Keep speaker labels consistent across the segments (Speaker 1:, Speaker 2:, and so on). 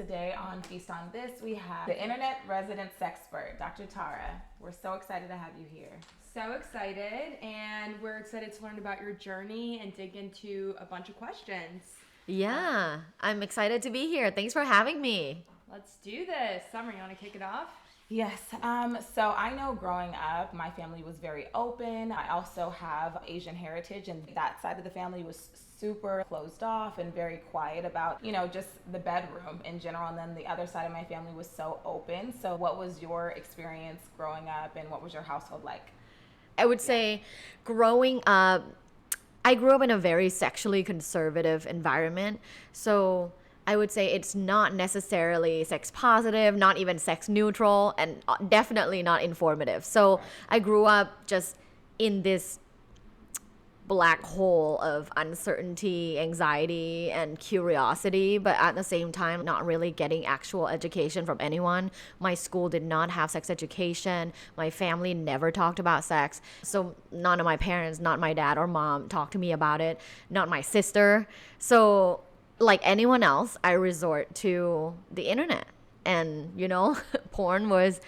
Speaker 1: today on Feast on This, we have the internet resident sexpert, Dr. Tara. We're so excited to have you here.
Speaker 2: So excited, and we're excited to learn about your journey and dig into a bunch of questions.
Speaker 3: Yeah, I'm excited to be here. Thanks for having me.
Speaker 2: Let's do this. Summer, you want to kick it off?
Speaker 1: Yes. So I know growing up, my family was very open. I also have Asian heritage, and that side of the family was super closed off and very quiet about, just the bedroom in general. And then the other side of my family was so open. So what was your experience growing up, and what was your household like?
Speaker 3: I would say growing up, I grew up in a very sexually conservative environment. So I would say it's not necessarily sex positive, not even sex neutral, and definitely not informative. So I grew up just in this black hole of uncertainty, anxiety, and curiosity, but at the same time, not really getting actual education from anyone. My school did not have sex education. My family never talked about sex. So none of my parents, not my dad or mom, talked to me about it, not my sister. So like anyone else, I resort to the internet. And, porn was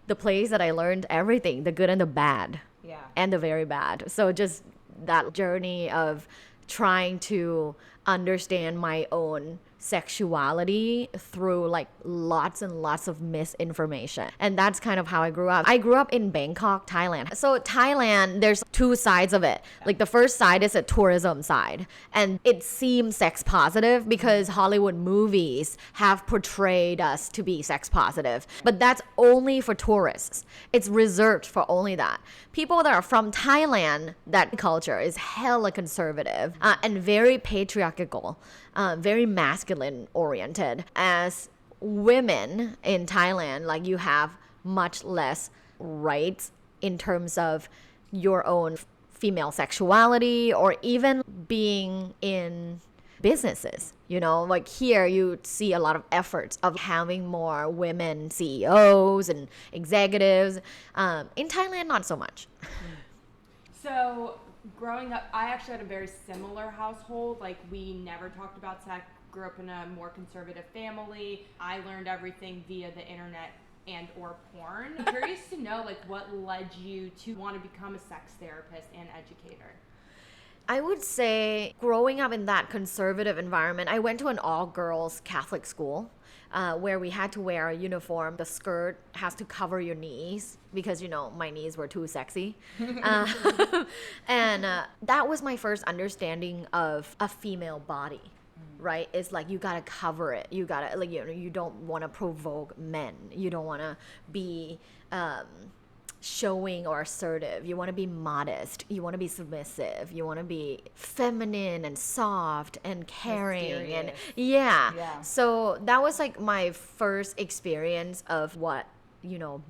Speaker 3: the place that I learned everything, the good and the bad.
Speaker 1: Yeah.
Speaker 3: And the very bad. So just that journey of trying to understand my own sexuality through like lots and lots of misinformation. And that's kind of how I grew up. I grew up in Bangkok, Thailand. So Thailand, there's two sides of it. Like the first side is a tourism side. And it seems sex positive because Hollywood movies have portrayed us to be sex positive. But that's only for tourists. It's reserved for only that. People that are from Thailand, that culture is hella conservative and very patriarchal. Very masculine oriented. As women in Thailand, like you have much less rights in terms of your own female sexuality or even being in businesses. Like here you see a lot of efforts of having more women CEOs and executives. In Thailand, not so much.
Speaker 2: So growing up, I actually had a very similar household. Like, we never talked about sex. Grew up in a more conservative family. I learned everything via the internet and or porn. I'm curious to know, like, what led you to want to become a sex therapist and educator?
Speaker 3: I would say growing up in that conservative environment, I went to an all-girls Catholic school where we had to wear a uniform. The skirt has to cover your knees because, my knees were too sexy. And that was my first understanding of a female body. Right? It's like you gotta cover it. You gotta, like, you don't want to provoke men. You don't want to be showing or assertive. You want to be modest. You want to be submissive. You want to be feminine and soft and caring.
Speaker 1: Mysterious.
Speaker 3: And yeah. So that was like my first experience of what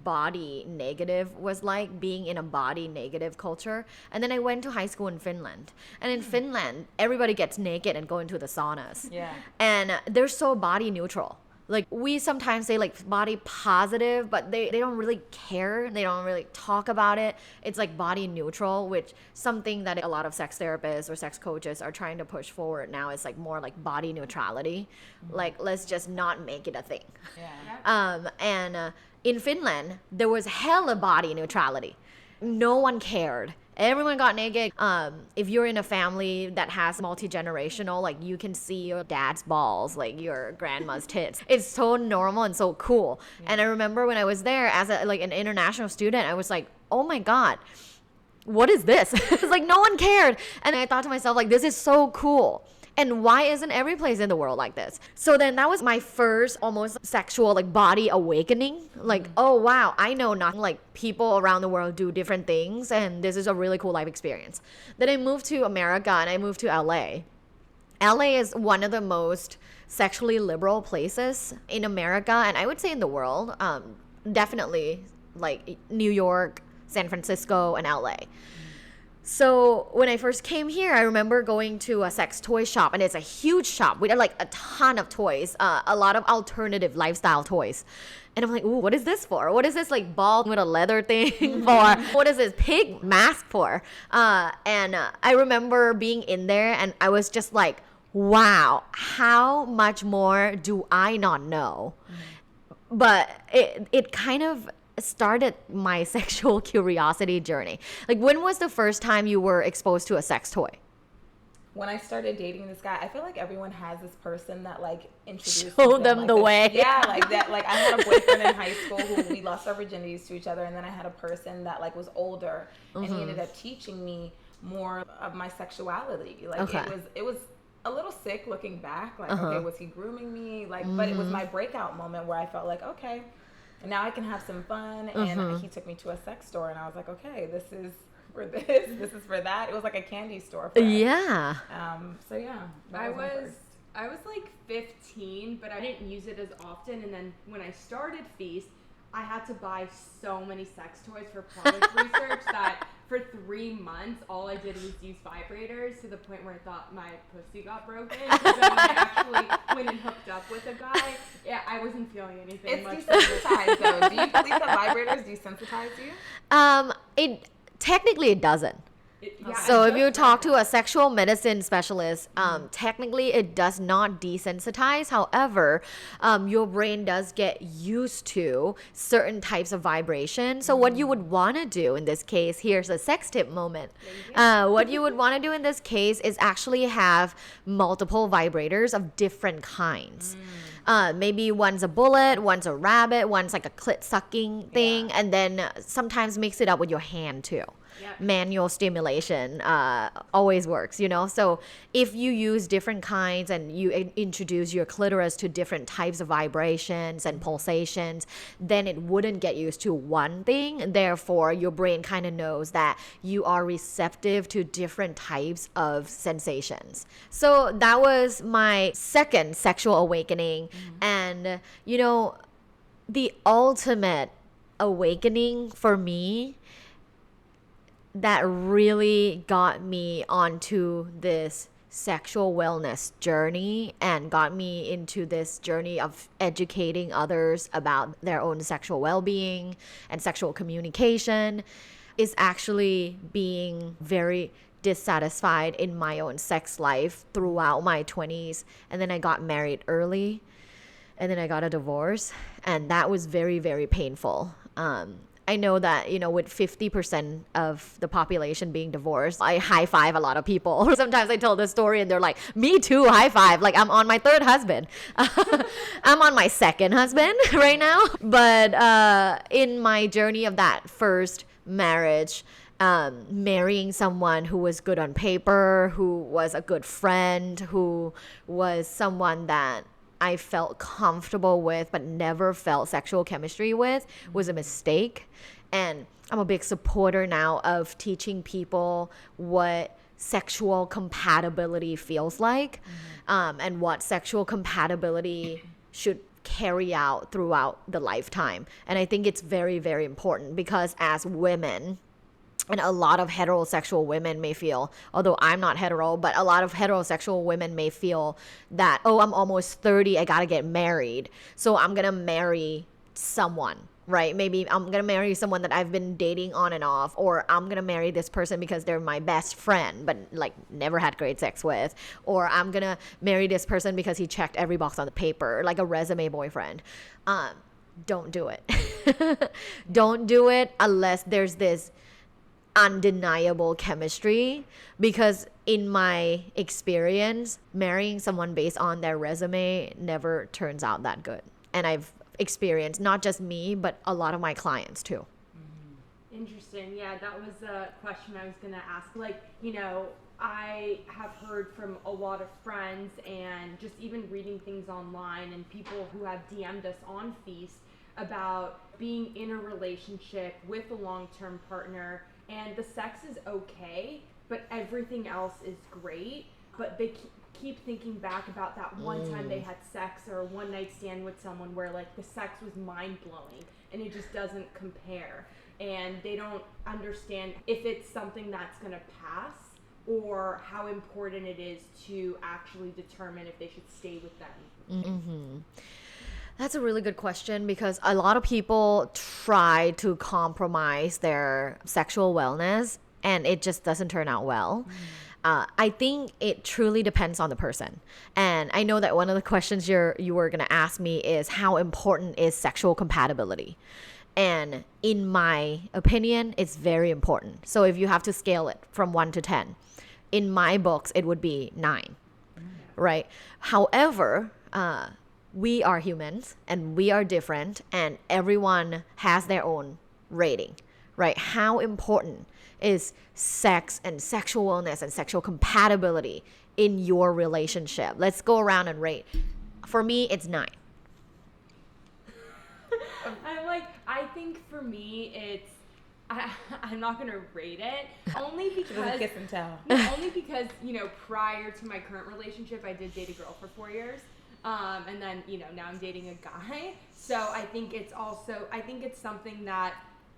Speaker 3: body negative was like, being in a body negative culture. And then I went to high school in Finland. And in Finland, everybody gets naked and go into the saunas.
Speaker 1: Yeah.
Speaker 3: And they're so body neutral. Like, we sometimes say like body positive, but they don't really care. They don't really talk about it. It's like body neutral, which something that a lot of sex therapists or sex coaches are trying to push forward now is like more like body neutrality. Mm-hmm. Like, let's just not make it a thing.
Speaker 1: Yeah.
Speaker 3: In Finland, there was hella body neutrality. No one cared. Everyone got naked. If you're in a family that has multi-generational, like, you can see your dad's balls, like your grandma's tits. It's so normal and so cool. Yeah. And I remember when I was there as an international student, I was like, oh my God, what is this? It's like no one cared. And I thought to myself, like, this is so cool. And why isn't every place in the world like this? So then that was my first almost sexual like body awakening. Like, oh wow, I know nothing. Like, people around the world do different things, and this is a really cool life experience. Then I moved to America and I moved to LA. LA is one of the most sexually liberal places in America, and I would say in the world. Definitely like New York, San Francisco, and LA. So when I first came here, I remember going to a sex toy shop, and it's a huge shop. We had like a ton of toys, a lot of alternative lifestyle toys. And I'm like, ooh, what is this for? What is this like ball with a leather thing for? What is this pig mask for? And I remember being in there, and I was just like, wow, how much more do I not know? But it kind of started my sexual curiosity journey. Like, when was the first time you were exposed to a sex toy?
Speaker 1: When I started dating this guy, I feel like everyone has this person that like introduced
Speaker 3: Show them
Speaker 1: like,
Speaker 3: the way.
Speaker 1: Yeah, like that. Like I had a boyfriend in high school who we lost our virginities to each other, and then I had a person that like was older, and he ended up teaching me more of my sexuality. Like
Speaker 3: Okay.
Speaker 1: it was a little sick looking back. Like okay, was he grooming me? Like, but it was my breakout moment where I felt like okay, and now I can have some fun. And he took me to a sex store, and I was like, okay, this is for this is for that. It was like a candy store for us.
Speaker 3: Yeah.
Speaker 1: So yeah, that
Speaker 2: I
Speaker 1: my
Speaker 2: was
Speaker 1: first.
Speaker 2: I was like 15, but I didn't use it as often. And then when I started Feast, I had to buy so many sex toys for product research that for 3 months, all I did was use vibrators to the point where I thought my pussy got broken. Because when I actually went and hooked up with a guy, yeah, I wasn't feeling anything
Speaker 1: It's
Speaker 2: much.
Speaker 1: desensitized though. Do you believe that vibrators desensitize you?
Speaker 3: It technically it doesn't.
Speaker 2: Yeah,
Speaker 3: So
Speaker 2: I
Speaker 3: if you
Speaker 2: just
Speaker 3: talk
Speaker 2: read
Speaker 3: to a sexual medicine specialist, technically it does not desensitize. However, your brain does get used to certain types of vibration. So what you would want to do in this case, here's a sex tip moment. What you would want to do in this case is actually have multiple vibrators of different kinds. Maybe one's a bullet, one's a rabbit, one's like a clit sucking thing, and then sometimes mix it up with your hand too.
Speaker 2: Yep.
Speaker 3: Manual stimulation always works, you know? So if you use different kinds and you introduce your clitoris to different types of vibrations and pulsations, then it wouldn't get used to one thing. Therefore, your brain kind of knows that you are receptive to different types of sensations. So that was my second sexual awakening. And, you know, the ultimate awakening for me that really got me onto this sexual wellness journey and got me into this journey of educating others about their own sexual well-being and sexual communication is actually being very dissatisfied in my own sex life throughout my 20s. And then I got married early, and then I got a divorce, and that was very, very painful. I know that, you know, with 50% of the population being divorced, I high five a lot of people. Sometimes I tell this story and they're like, me too, high five. Like, I'm on my third husband. I'm on my second husband right now. But in my journey of that first marriage, marrying someone who was good on paper, who was a good friend, who was someone that I felt comfortable with but never felt sexual chemistry with was a mistake. And I'm a big supporter now of teaching people what sexual compatibility feels like, and what sexual compatibility should carry out throughout the lifetime. And I think it's very, very important because as women, and a lot of heterosexual women may feel, although I'm not hetero, but a lot of heterosexual women may feel that, oh, I'm almost 30, I gotta get married. So I'm gonna marry someone, right? Maybe I'm gonna marry someone that I've been dating on and off, or I'm gonna marry this person because they're my best friend, but like never had great sex with, or I'm gonna marry this person because he checked every box on the paper, like a resume boyfriend. Don't do it. Don't do it unless there's this undeniable chemistry, because in my experience, marrying someone based on their resume never turns out that good. And I've experienced not just me, but a lot of my clients too.
Speaker 2: Interesting. Yeah, that was a question I was going to ask. Like, you know, I have heard from a lot of friends and just even reading things online and people who have DM'd us on Feast about being in a relationship with a long-term partner, and the sex is okay, but everything else is great, but they keep thinking back about that one time they had sex or a one night stand with someone where like the sex was mind-blowing and it just doesn't compare, and they don't understand if it's something that's going to pass or how important it is to actually determine if they should stay with them.
Speaker 3: That's a really good question, because a lot of people try to compromise their sexual wellness and it just doesn't turn out well. I think it truly depends on the person. And I know that one of the questions you were going to ask me is how important is sexual compatibility? And in my opinion, it's very important. So if you have to scale it from 1 to 10, in my books, it would be 9, right? However, we are humans and we are different, and everyone has their own rating, right? How important is sex and sexual wellness and sexual compatibility in your relationship? Let's go around and rate. For me, it's 9.
Speaker 2: I think for me, it's, I'm not going to rate it, only because,
Speaker 1: kiss and tell.
Speaker 2: only because, prior to my current relationship, I did date a girl for 4 years. And then, now I'm dating a guy. So I think it's something that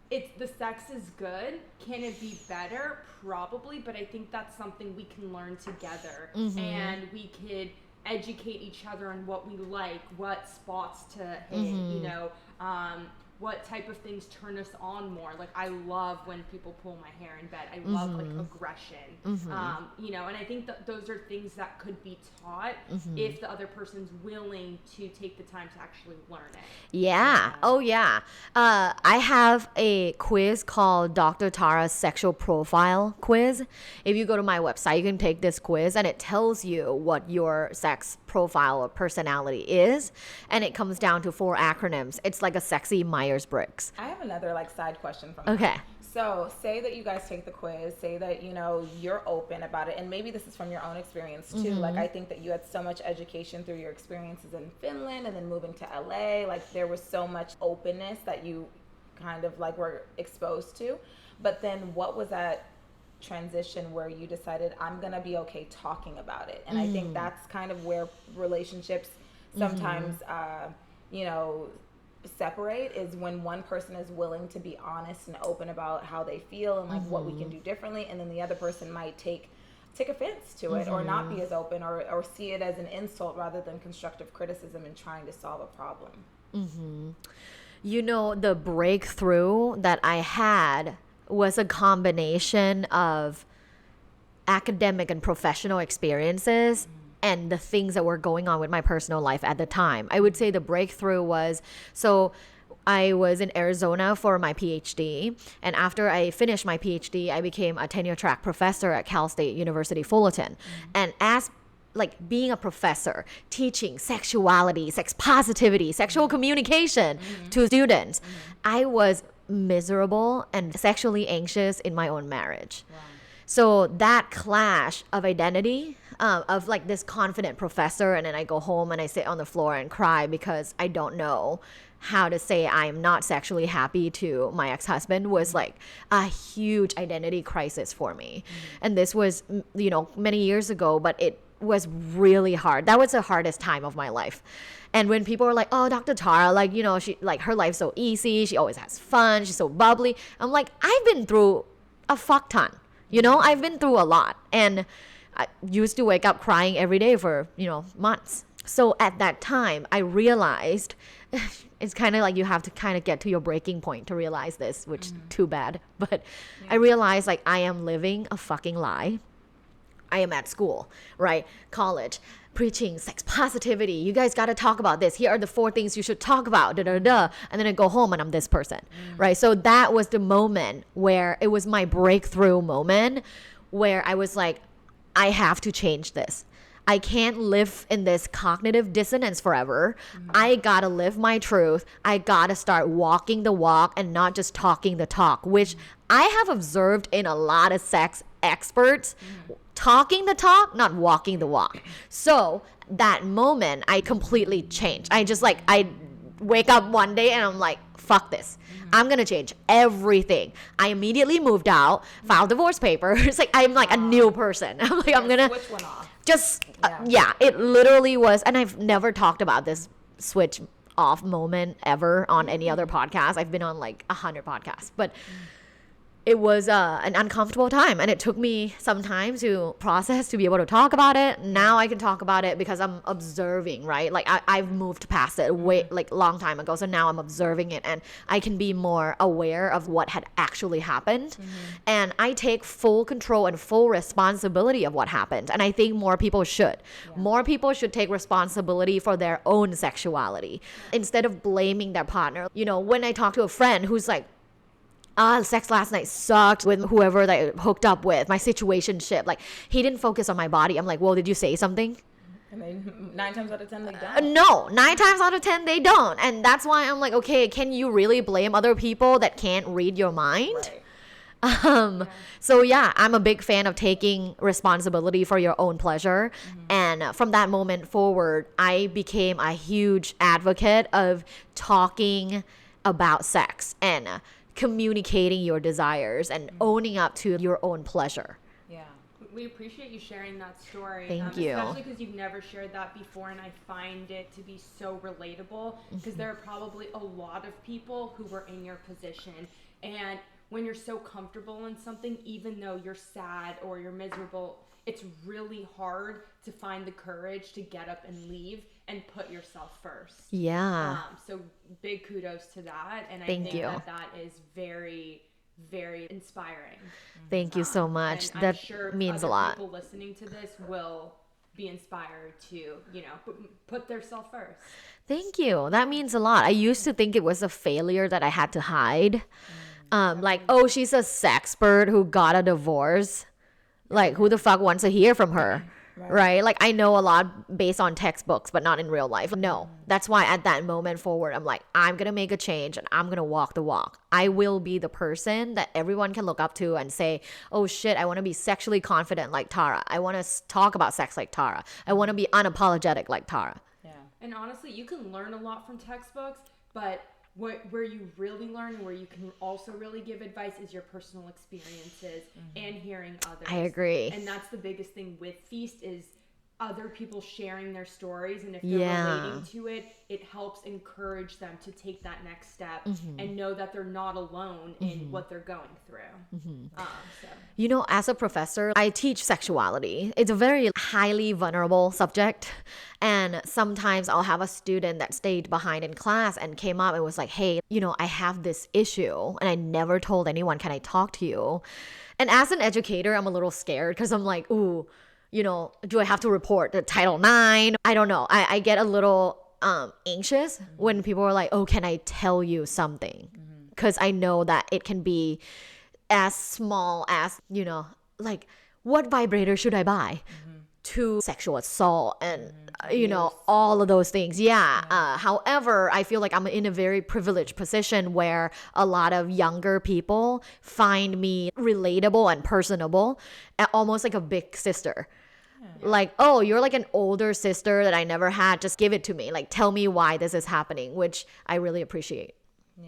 Speaker 2: the sex is good. Can it be better? Probably. But I think that's something we can learn together. Mm-hmm. And we could educate each other on what we like, what spots to hit, mm-hmm. What type of things turn us on more. Like, I love when people pull my hair in bed. I love, mm-hmm. Aggression. Mm-hmm. And I think that those are things that could be taught, mm-hmm. if the other person's willing to take the time to actually learn it.
Speaker 3: Yeah. Oh, yeah. I have a quiz called Dr. Tara's Sexual Profile Quiz. If you go to my website, you can take this quiz, and it tells you what your sex profile or personality is. And it comes down to 4 acronyms. It's like a sexy Myers-Briggs.
Speaker 1: I have another side question from
Speaker 3: Okay.
Speaker 1: that. So say that you guys take the quiz, say that, you're open about it, and maybe this is from your own experience too. Mm-hmm. I think that you had so much education through your experiences in Finland and then moving to LA. There was so much openness that you kind of were exposed to. But then what was that transition where you decided, I'm going to be okay talking about it? And I think that's kind of where relationships sometimes, separate, is when one person is willing to be honest and open about how they feel and mm-hmm. what we can do differently, and then the other person might take offense to it, mm-hmm. or not be as open, or see it as an insult rather than constructive criticism and trying to solve a problem.
Speaker 3: Mm-hmm. The breakthrough that I had was a combination of academic and professional experiences, mm-hmm. and the things that were going on with my personal life at the time. I would say the breakthrough was, so I was in Arizona for my PhD. And after I finished my PhD, I became a tenure track professor at Cal State University Fullerton. Mm-hmm. And as being a professor, teaching sexuality, sex positivity, sexual communication mm-hmm. to students, mm-hmm. I was miserable and sexually anxious in my own marriage. Wow. So that clash of identity, of this confident professor, and then I go home and I sit on the floor and cry because I don't know how to say I'm not sexually happy to my ex-husband, was a huge identity crisis for me. Mm-hmm. And this was, many years ago, but it was really hard. That was the hardest time of my life. And when people are like, oh, Dr. Tara, she, her life's so easy. She always has fun. She's so bubbly. I'm like, I've been through a fuck ton. I've been through a lot, and I used to wake up crying every day for, months. So at that time, I realized it's kind of you have to kind of get to your breaking point to realize this, which mm-hmm. is too bad. But yeah. I realized I am living a fucking lie. I am at school, right? College, preaching sex positivity. You guys got to talk about this. Here are the 4 things you should talk about. Da, da, da. And then I go home and I'm this person, right? So that was the moment where it was my breakthrough moment, where I was like, I have to change this. I can't live in this cognitive dissonance forever. Mm-hmm. I gotta live my truth. I gotta start walking the walk and not just talking the talk, which I have observed in a lot of sex experts. Mm-hmm. Talking the talk, not walking the walk. So that moment, I completely changed. I just I wake up one day and I'm like, fuck this. Mm-hmm. I'm going to change everything. I immediately moved out, filed divorce papers. I'm a new person. I'm I'm going to
Speaker 1: switch one off.
Speaker 3: Just, it literally was. And I've never talked about this switch off moment ever on any other podcast. I've been on 100 podcasts, but it was an uncomfortable time, and it took me some time to process, to be able to talk about it. Now I can talk about it because I'm observing, right? Like I've moved past it way like long time ago, so now I'm observing it, and I can be more aware of what had actually happened. And I take full control and full responsibility of what happened, and I think more people should. More people should take responsibility for their own sexuality instead of blaming their partner. You know, when I talk to a friend who's like, sex last night sucked with whoever that I hooked up with, my situationship, like he didn't focus on my body. I'm like, well, did you say something?
Speaker 1: And they 9 times out of 10 they don't.
Speaker 3: No, 9 times out of 10 they don't. And that's why I'm like, okay, can you really blame other people that can't read your mind?
Speaker 1: Right.
Speaker 3: So yeah, I'm a big fan of taking responsibility for your own pleasure. And from that moment forward, I became a huge advocate of talking about sex and communicating your desires and owning up to your own pleasure.
Speaker 1: Yeah.
Speaker 2: We appreciate you sharing that story.
Speaker 3: Thank you.
Speaker 2: Especially because you've never shared that before, and I find it to be so relatable because there are probably a lot of people who were in your position. And when you're so comfortable in something, even though you're sad or you're miserable, it's really hard to find the courage to get up and leave and put yourself first.
Speaker 3: Yeah.
Speaker 2: So big kudos to that. And I
Speaker 3: Thank
Speaker 2: think
Speaker 3: you.
Speaker 2: that is very, very inspiring.
Speaker 3: Thank you so much.
Speaker 2: And
Speaker 3: That
Speaker 2: I'm sure
Speaker 3: means a
Speaker 2: other
Speaker 3: lot.
Speaker 2: people listening to this will be inspired to, you know, put their self first.
Speaker 3: Thank you. That means a lot. I used to think it was a failure that I had to hide. Like, oh, she's a sexpert who got a divorce. Like, who the fuck wants to hear from her? Right? Like, I know a lot based on textbooks, but not in real life. No. That's why at that moment forward, I'm like, I'm going to make a change and I'm going to walk the walk. I will be the person that everyone can look up to and say, oh shit, I want to be sexually confident like Tara. I want to talk about sex like Tara. I want to be unapologetic like Tara.
Speaker 1: Yeah.
Speaker 2: And honestly, you can learn a lot from textbooks, but where you really learn and where you can also really give advice is your personal experiences and hearing others.
Speaker 3: I agree.
Speaker 2: And that's the biggest thing with Feast is other people sharing their stories, and if they're relating to it, it helps encourage them to take that next step and know that they're not alone in what they're going through. So.
Speaker 3: You know, as a professor, I teach sexuality. It's a very highly vulnerable subject. And sometimes I'll have a student that stayed behind in class and came up and was like, hey, you know, I have this issue and I never told anyone, can I talk to you? And as an educator, I'm a little scared because I'm like, ooh, you know, do I have to report the Title IX? I don't know. I get a little anxious when people are like, oh, can I tell you something? Because I know that it can be as small as, you know, like, what vibrator should I buy? To sexual assault and, you know, all of those things. However, I feel like I'm in a very privileged position where a lot of younger people find me relatable and personable, almost like a big sister. Like, oh, you're like an older sister that I never had. Just give it to me. Like, tell me why this is happening, which I really appreciate.
Speaker 2: Yeah,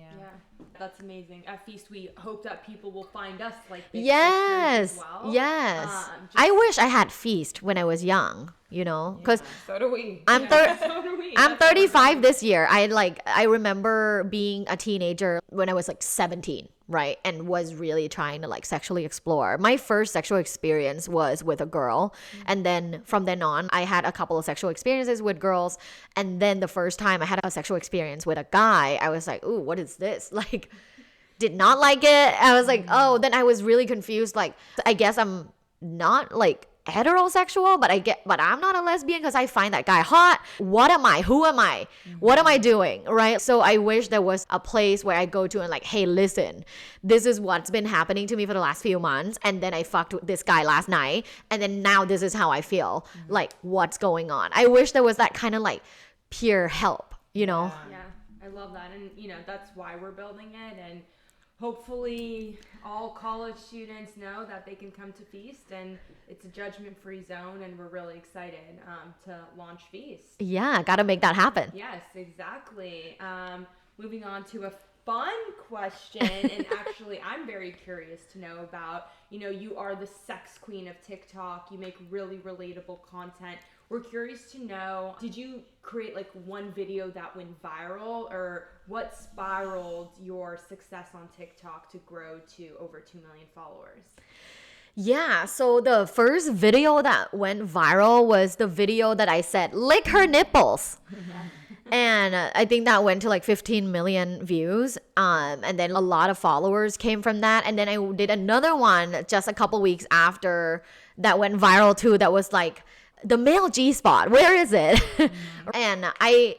Speaker 2: that's amazing. At Feast, we hope that people will find us like big
Speaker 3: Yes,
Speaker 2: sisters as well.
Speaker 3: yes. I wish I had Feast when I was young, you know, because
Speaker 1: So do we.
Speaker 3: I'm
Speaker 2: So do we.
Speaker 3: I'm 35 this year. I remember being a teenager when I was like 17, right? And was really trying to like sexually explore. My first sexual experience was with a girl. And then from then on, I had a couple of sexual experiences with girls. And then the first time I had a sexual experience with a guy, I was like, ooh, what is this? Like, did not like it. I was like, oh, then I was really confused. Like, I guess I'm not like heterosexual, but I'm not a lesbian because I find that guy hot. What am I? Who am I? What am I doing? Right? So I wish there was a place where I go to and like, hey, listen, this is what's been happening to me for the last few months. And then I fucked with this guy last night. And then now this is how I feel. Like, what's going on? I wish there was that kind of like peer help, you know?
Speaker 2: Yeah, I love that. And, you know, that's why we're building it. And hopefully all college students know that they can come to Feast, and it's a judgment-free zone, and we're really excited to launch Feast.
Speaker 3: Yeah, gotta make that happen.
Speaker 2: Yes, exactly. Moving on to a fun question, and actually I'm very curious to know about, you know, you are the sex queen of TikTok. You make really relatable content. we're curious to know, did you create like one video that went viral, or what spiraled your success on TikTok to grow to over 2 million followers?
Speaker 3: Yeah, so the first video that went viral was the video that I said, lick her nipples. And I think that went to like 15 million views. And then a lot of followers came from that. And then I did another one just a couple weeks after that went viral too. That was like the male G-spot. Where is it? And I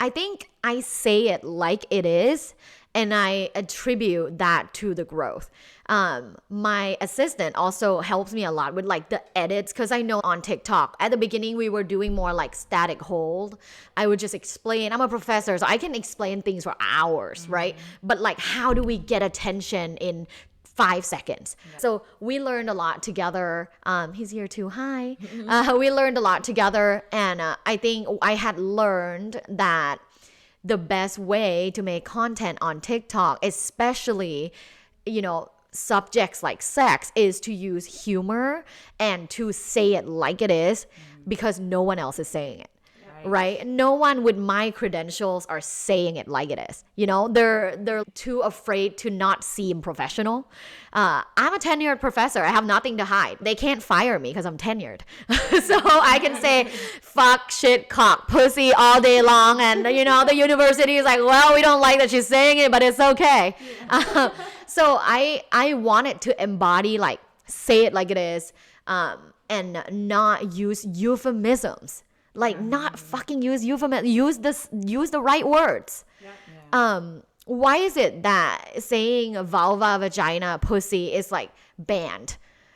Speaker 3: think I say it like it is. And I attribute that to the growth. My assistant also helps me a lot with like the edits, because I know on TikTok at the beginning we were doing more like static hold. I would just explain. I'm a professor, so I can explain things for hours, right? But like, how do we get attention in 5 seconds? So we learned a lot together. He's here too. Hi. We learned a lot together, and I think I had learned that the best way to make content on TikTok, especially, subjects like sex, is to use humor and to say it like it is, because no one else is saying it. Right? No one with my credentials are saying it like it is. They're too afraid to not seem professional. I'm a tenured professor. I have nothing to hide. They can't fire me because I'm tenured. So I can say fuck, shit, cock, pussy all day long. And, the university is like, well, we don't like that she's saying it, but it's okay. So I wanted to embody, like, say it like it is, and not use euphemisms. Like, not fucking use euphemism. Use the right words. Why is it that saying vulva, vagina, pussy is like banned?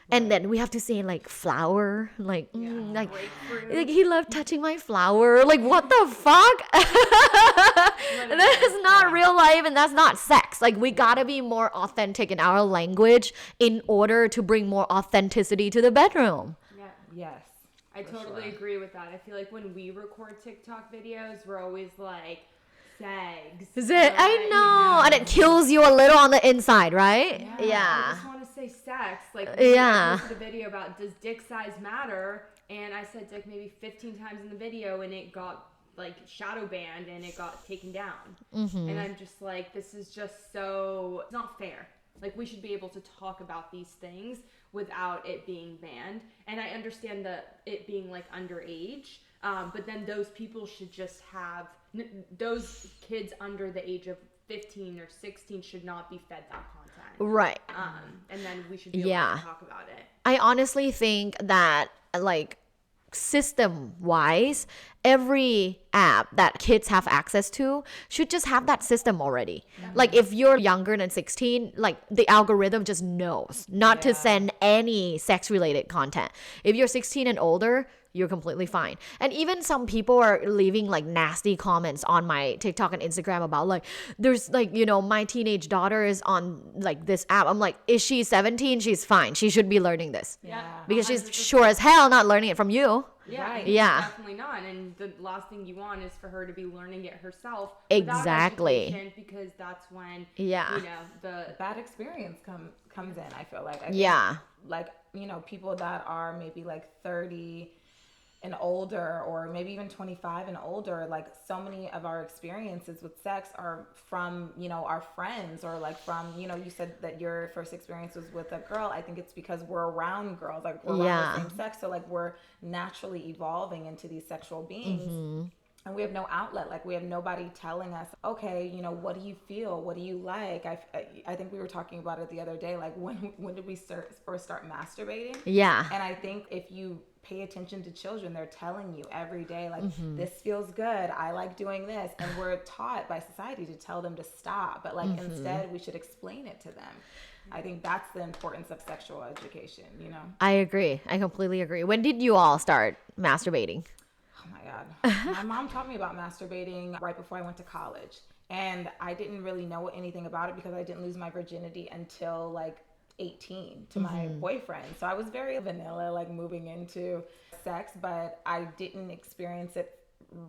Speaker 3: And then we have to say like flower, like he loved touching my flower. Like, what the fuck? That's not real life, and that's not sex. Like, we gotta be more authentic in our language in order to bring more authenticity to the bedroom.
Speaker 1: Yes.
Speaker 2: I totally agree with that. I feel like when we record TikTok videos, we're always like, segs.
Speaker 3: Is it? I know. And it kills you a little on the inside, right? Yeah.
Speaker 2: I just want to say sex. Like,
Speaker 3: yeah.
Speaker 2: I posted a video about, does dick size matter? And I said dick maybe 15 times in the video, and it got like shadow banned and it got taken down. And I'm just like, this is just so, it's not fair. Like, we should be able to talk about these things without it being banned. And I understand that it being like underage, but then those people should just have, those kids under the age of 15 or 16 should not be fed that content.
Speaker 3: Right.
Speaker 2: And then we should be able to talk about it.
Speaker 3: I honestly think that, like, system wise, every app that kids have access to should just have that system already. Like, if you're younger than 16, like, the algorithm just knows not to send any sex related content. If you're 16 and older, you're completely fine. And even some people are leaving like nasty comments on my TikTok and Instagram about like, there's like, my teenage daughter is on like this app. I'm like, is she 17? She's fine. She should be learning this. Because 100%. She's sure as hell not learning it from you.
Speaker 2: Definitely not. And the last thing you want is for her to be learning it herself.
Speaker 3: Exactly.
Speaker 2: Because that's when
Speaker 1: the bad experience comes in. I feel like people that are maybe like 30 and older, or maybe even 25 and older, like, so many of our experiences with sex are from, our friends, or like from, you said that your first experience was with a girl. I think it's because we're around girls, like, we're around the same sex. So like, we're naturally evolving into these sexual beings. And we have no outlet. Like, we have nobody telling us, okay, what do you feel? What do you like? I think we were talking about it the other day. Like, when did we first start masturbating?
Speaker 3: Yeah.
Speaker 1: And I think if you pay attention to children, they're telling you every day, like, this feels good. I like doing this. And we're taught by society to tell them to stop. But like, instead, we should explain it to them. I think that's the importance of sexual education,
Speaker 3: I agree. I completely agree. When did you all start masturbating?
Speaker 1: Oh my God. My mom taught me about masturbating right before I went to college. And I didn't really know anything about it because I didn't lose my virginity until like 18 to my boyfriend. So I was very vanilla, like, moving into sex, but I didn't experience it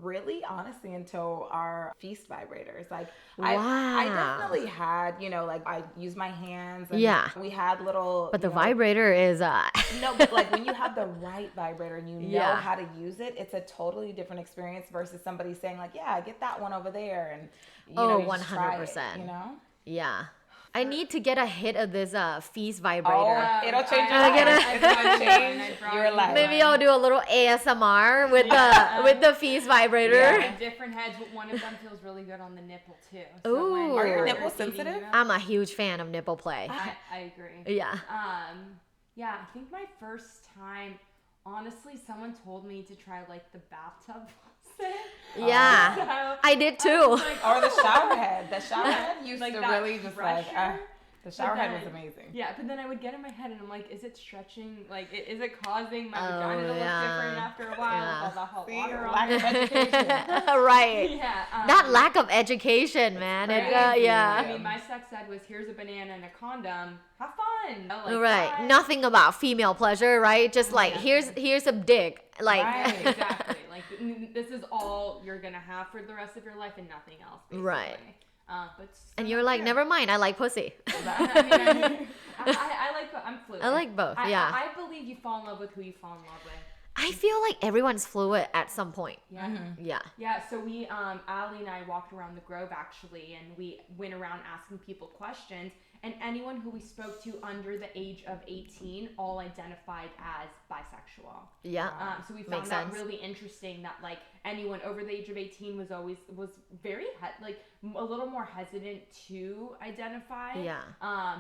Speaker 1: really honestly until our feast vibrators. Like
Speaker 3: Wow.
Speaker 1: I definitely had, like I use my hands and
Speaker 3: Yeah.
Speaker 1: we had little
Speaker 3: But the vibrator is
Speaker 1: no, but like when you have the right vibrator and you know
Speaker 3: Yeah.
Speaker 1: how to use it, it's a totally different experience versus somebody saying like, yeah, get that one over there and you just try it,
Speaker 3: 100%. Yeah. I need to get a hit of this feast vibrator.
Speaker 1: Oh, it'll change your
Speaker 3: I'm
Speaker 1: life.
Speaker 3: gonna-
Speaker 1: It's gonna change your life.
Speaker 3: Maybe I'll do a little ASMR with the feast vibrator.
Speaker 2: Yeah, different heads, but one of them feels really good on the nipple too.
Speaker 3: Ooh.
Speaker 2: when
Speaker 3: Are
Speaker 1: your
Speaker 2: you're
Speaker 1: nipples
Speaker 2: feeding
Speaker 1: sensitive?
Speaker 2: you-
Speaker 3: I'm a huge fan of nipple play.
Speaker 2: I agree.
Speaker 3: Yeah.
Speaker 2: Yeah, I think my first time, honestly, someone told me to try like the bathtub faucet.
Speaker 3: Yeah.
Speaker 2: So
Speaker 3: I did too.
Speaker 2: I was like,
Speaker 1: Or the
Speaker 2: oh.
Speaker 1: shower head. The shower head used
Speaker 2: Like
Speaker 1: to
Speaker 2: that
Speaker 1: really just
Speaker 2: pressure.
Speaker 1: the shower head was
Speaker 2: then-
Speaker 1: amazing.
Speaker 2: Yeah, but then I would get in my head and I'm like, is it stretching? Like, is it causing my
Speaker 3: Oh,
Speaker 2: vagina to look
Speaker 3: yeah.
Speaker 2: different after a while
Speaker 3: Yeah.
Speaker 2: with all the hot
Speaker 1: See,
Speaker 2: water on
Speaker 1: lack
Speaker 2: it?
Speaker 1: of education.
Speaker 3: Right.
Speaker 2: Yeah.
Speaker 3: That lack of education, man. It,
Speaker 1: crazy.
Speaker 3: yeah.
Speaker 2: I mean, my sex ed was here's a banana and a condom. Have fun. Like,
Speaker 3: Right.
Speaker 2: bye.
Speaker 3: Nothing about female pleasure, right? Just like here's a dick. Like
Speaker 1: Right.
Speaker 2: Exactly. Like this is all you're gonna have for the rest of your life and nothing else. Basically.
Speaker 3: Right.
Speaker 2: But
Speaker 3: and you're like,
Speaker 2: here.
Speaker 3: never mind, I like pussy.
Speaker 2: I like both. I'm fluid.
Speaker 3: I like both, yeah.
Speaker 2: I believe you fall in love with who you fall in love with.
Speaker 3: I feel like everyone's fluid at some point.
Speaker 2: Yeah.
Speaker 3: Yeah.
Speaker 2: Yeah, so we, Allie and I walked around the Grove actually, and we went around asking people questions, and anyone who we spoke to under the age of 18 all identified as bisexual.
Speaker 3: Yeah.
Speaker 2: So we found
Speaker 3: Makes
Speaker 2: that
Speaker 3: sense.
Speaker 2: really interesting that like anyone over the age of 18 was very a little more hesitant to identify.
Speaker 3: Yeah.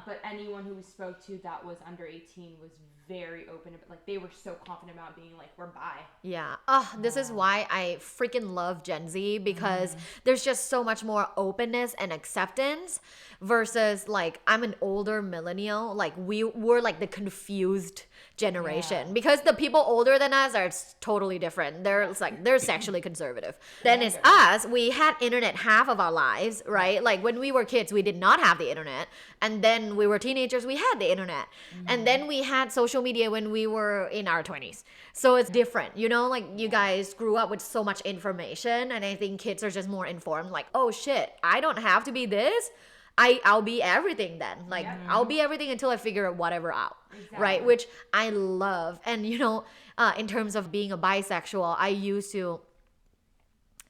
Speaker 2: But anyone who we spoke to that was under 18 was very open, like they were so confident about being like, we're bi.
Speaker 3: Yeah. Oh, this is why I freaking love Gen Z, because there's just so much more openness and acceptance versus like I'm an older millennial. Like we're like the confused generation because the people older than us are totally different. They're sexually conservative. Then it's us. We had internet half of our lives, right? Like when we were kids, we did not have the internet. And then we were teenagers, we had the internet. And then we had social media when we were in our 20s. So it's different, like you guys grew up with so much information, and I think kids are just more informed, like, oh shit, I don't have to be this. I'll be everything then. Like I'll be everything until I figure whatever out.
Speaker 2: Exactly.
Speaker 3: Right? Which I love. And in terms of being a bisexual,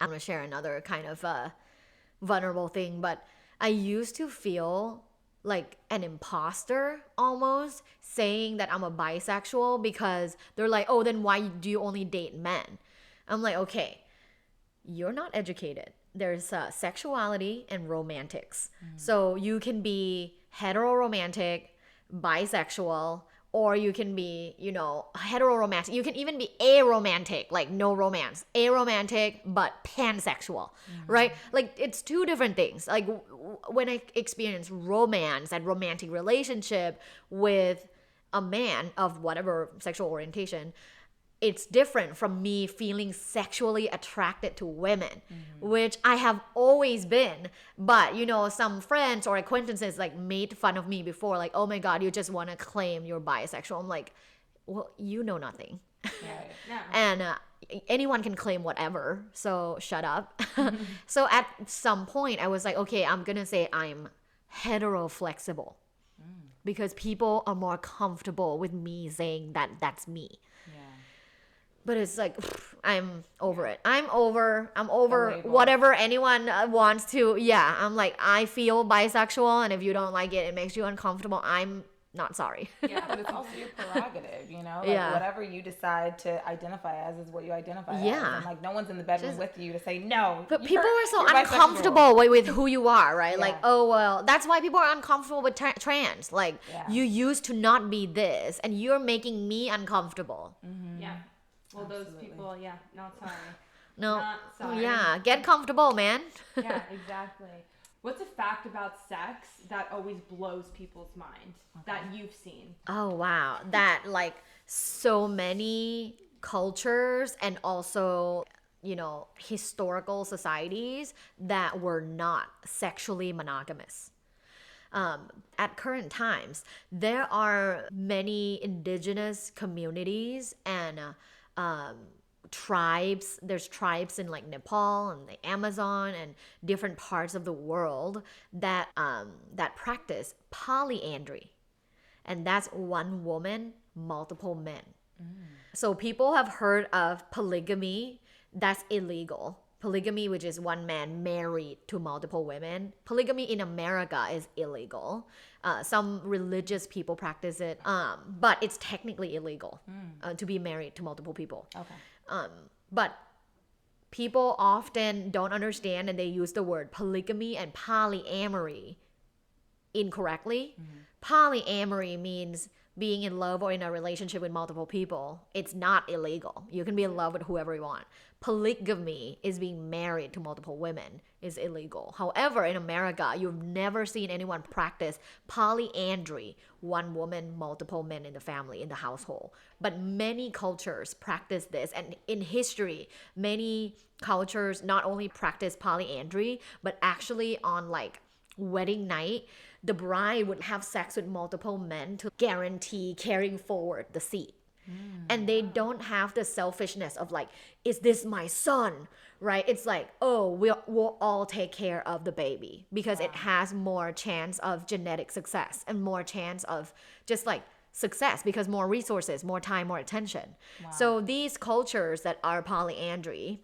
Speaker 3: I'm gonna share another kind of vulnerable thing, but I used to feel like an imposter almost saying that I'm a bisexual, because they're like, oh, then why do you only date men? I'm like, okay, you're not educated. There's sexuality and romantics. So you can be hetero-romantic, bisexual, or you can be, hetero-romantic. You can even be aromantic, like no romance. Aromantic, but pansexual, right? Like it's two different things. Like when I experience romance and romantic relationship with a man of whatever sexual orientation, it's different from me feeling sexually attracted to women, which I have always been. But, some friends or acquaintances like made fun of me before, like, oh my God, you just want to claim you're bisexual. I'm like, well, you know nothing.
Speaker 1: Right.
Speaker 2: No.
Speaker 3: And anyone can claim whatever, so shut up. So at some point, I was like, okay, I'm going to say I'm hetero-flexible because people are more comfortable with me saying that that's me. But it's like, I'm over it. I'm over
Speaker 1: label.
Speaker 3: whatever anyone wants to. Yeah, I'm like, I feel bisexual, and if you don't like it, it makes you uncomfortable, I'm not sorry.
Speaker 1: Yeah, but it's also your prerogative, Like
Speaker 3: Yeah.
Speaker 1: whatever you decide to identify as is what you identify as.
Speaker 3: Yeah.
Speaker 1: And like no one's in the bedroom with you to say no.
Speaker 3: But people are so
Speaker 1: you're bisexual.
Speaker 3: uncomfortable with who you are, right? Like,
Speaker 1: Yeah.
Speaker 3: oh, well, that's why people are uncomfortable with trans. Like,
Speaker 1: Yeah.
Speaker 3: you used to not be this, and you're making me uncomfortable.
Speaker 2: Yeah. Well,
Speaker 1: Absolutely.
Speaker 2: those people, not sorry.
Speaker 3: No.
Speaker 2: Not sorry.
Speaker 3: Yeah, get comfortable, man.
Speaker 2: Yeah, exactly. What's a fact about sex that always blows people's mind that you've seen?
Speaker 3: Oh, wow. That, like, so many cultures and also, historical societies that were not sexually monogamous. At current times, there are many indigenous communities and there's tribes in like Nepal and the Amazon and different parts of the world that that practice polyandry, and that's one woman, multiple men. So people have heard of polygamy. That's illegal. Polygamy, which is one man married to multiple women. Polygamy in America is illegal. Some religious people practice it, but it's technically illegal to be married to multiple people.
Speaker 1: Okay.
Speaker 3: But people often don't understand, and they use the word polygamy and polyamory incorrectly. Polyamory means being in love or in a relationship with multiple people. It's not illegal. You can be in love with whoever you want. Polygamy is being married to multiple women is illegal. However, in America, you've never seen anyone practice polyandry, one woman, multiple men in the family, in the household. But many cultures practice this, and in history, many cultures not only practice polyandry, but actually on like wedding night, the bride would have sex with multiple men to guarantee carrying forward the seed. And they don't have the selfishness of like, is this my son? Right? It's like, oh, we'll all take care of the baby because it has more chance of genetic success and more chance of just like success because more resources, more time, more attention. So these cultures that are polyandry,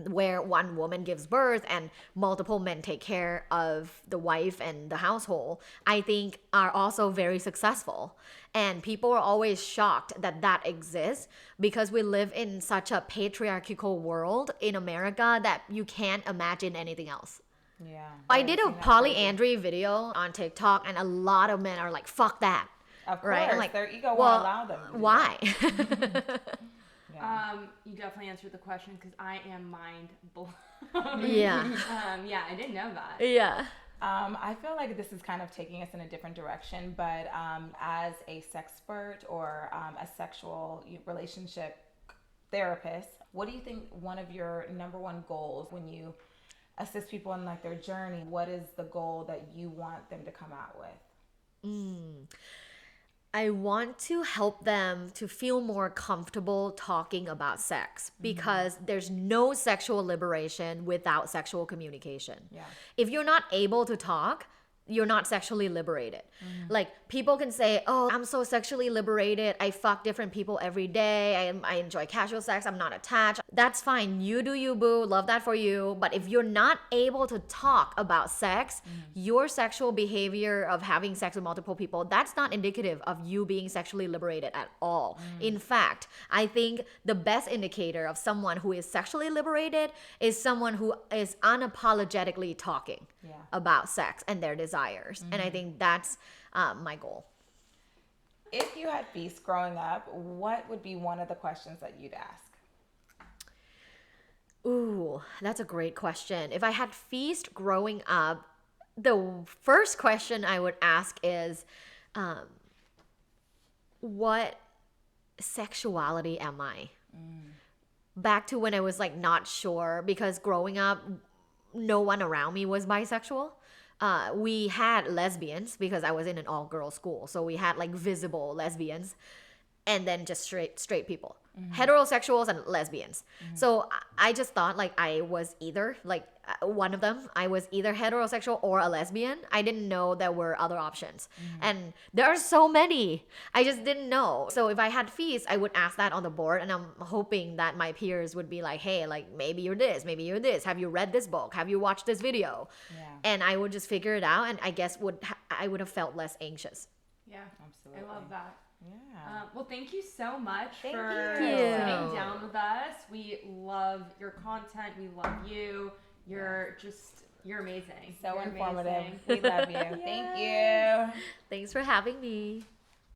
Speaker 3: where one woman gives birth and multiple men take care of the wife and the household, I think are also very successful. And people are always shocked that that exists because we live in such a patriarchal world in America that you can't imagine anything else.
Speaker 1: Yeah.
Speaker 3: I did a polyandry video on TikTok, and a lot of men are like, fuck that.
Speaker 1: Of course,
Speaker 3: right? I'm like,
Speaker 1: their ego
Speaker 3: well,
Speaker 1: won't allow them to do
Speaker 3: why?
Speaker 2: You definitely answered the question because I am mind blown.
Speaker 3: Yeah.
Speaker 2: Yeah, I didn't know that.
Speaker 3: Yeah.
Speaker 1: I feel like this is kind of taking us in a different direction, but as a sexpert or a sexual relationship therapist, what do you think one of your number one goals when you assist people in like their journey? What is the goal that you want them to come out with?
Speaker 3: I want to help them to feel more comfortable talking about sex because there's no sexual liberation without sexual communication.
Speaker 1: Yeah.
Speaker 3: If you're not able to talk, you're not sexually liberated. Like people can say, oh, I'm so sexually liberated. I fuck different people every day. I enjoy casual sex. I'm not attached. That's fine. You do you, boo. Love that for you. But if you're not able to talk about sex, your sexual behavior of having sex with multiple people, that's not indicative of you being sexually liberated at all. In fact, I think the best indicator of someone who is sexually liberated is someone who is unapologetically talking about sex and their desires. And I think that's my goal.
Speaker 1: If you had feasts growing up, what would be one of the questions that you'd ask?
Speaker 3: Ooh, that's a great question. If I had feast growing up, the first question I would ask is, what sexuality am I? Back to when I was like not sure, because growing up, no one around me was bisexual. We had lesbians because I was in an all-girls school. So we had like visible lesbians and then just straight people. Heterosexuals and lesbians. So I just thought like I was either like one of them. I was either heterosexual or a lesbian. I didn't know there were other options. And there are so many. I just didn't know. So if I had feasts, I would ask that on the board, and I'm hoping that my peers would be like, hey, like maybe you're this, maybe you're this. Have you read this book? Have you watched this video? And I would just figure it out, and I guess I would have felt less anxious.
Speaker 2: Yeah,
Speaker 1: Absolutely.
Speaker 2: I love that.
Speaker 1: Yeah.
Speaker 2: Well, thank you so much
Speaker 1: Thank
Speaker 2: for
Speaker 1: you.
Speaker 2: sitting down with us. We love your content. We love you. You're amazing.
Speaker 1: So
Speaker 2: You're
Speaker 1: informative.
Speaker 2: amazing.
Speaker 1: We love you. Thank you.
Speaker 3: Thanks for having me.